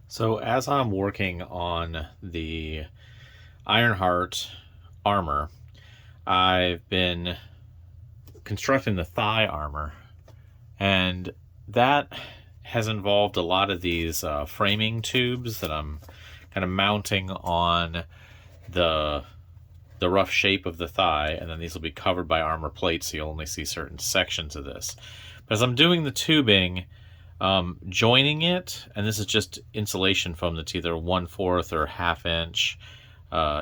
So as I'm working on the Ironheart armor, I've been constructing the thigh armor, and that has involved a lot of these framing tubes that I'm kind of mounting on the rough shape of the thigh, and then these will be covered by armor plates, so you'll only see certain sections of this. But as I'm doing the tubing, joining it, and this is just insulation foam that's either 1/4 or 1/2 inch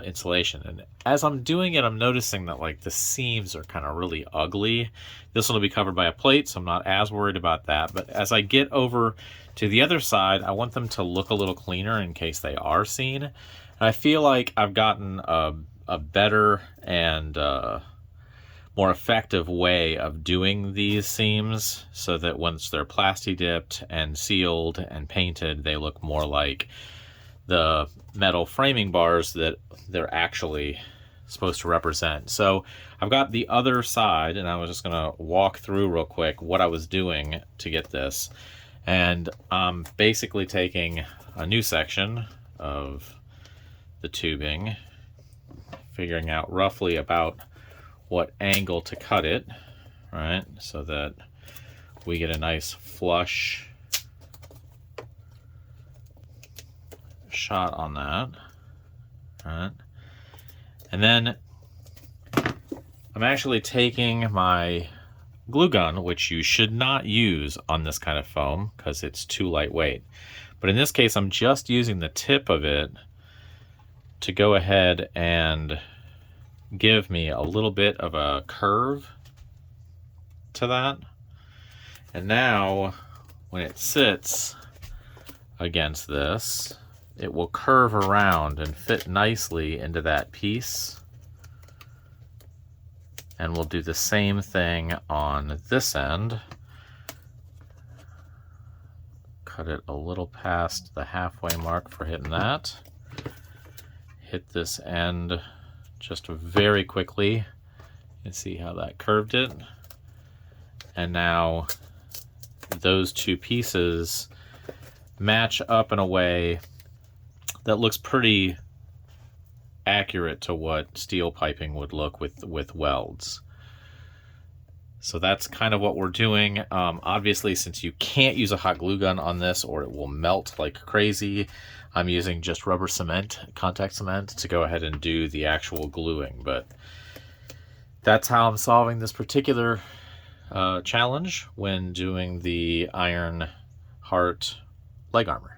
insulation, and as I'm doing it, I'm noticing that like the seams are kind of really ugly. This one will be covered by a plate, so I'm not as worried about that. But as I get over to the other side, I want them to look a little cleaner in case they are seen. And I feel like I've gotten a better and more effective way of doing these seams, so that once they're plasti dipped and sealed and painted, they look more like the metal framing bars that they're actually supposed to represent. So I've got the other side, and I was just gonna walk through real quick what I was doing to get this. And I'm basically taking a new section of the tubing, figuring out roughly about what angle to cut it, right? So that we get a nice flush shot on that, right? And then I'm actually taking my glue gun, which you should not use on this kind of foam because it's too lightweight. But in this case, I'm just using the tip of it to go ahead and give me a little bit of a curve to that. And now when it sits against this, it will curve around and fit nicely into that piece. And we'll do the same thing on this end. Cut it a little past the halfway mark for hitting that. Hit this end just very quickly. You can see how that curved it. And now those two pieces match up in a way that looks pretty accurate to what steel piping would look with welds. So that's kind of what we're doing. Obviously, since you can't use a hot glue gun on this or it will melt like crazy, I'm using just rubber cement, contact cement, to go ahead and do the actual gluing. But that's how I'm solving this particular challenge when doing the Ironheart leg armor.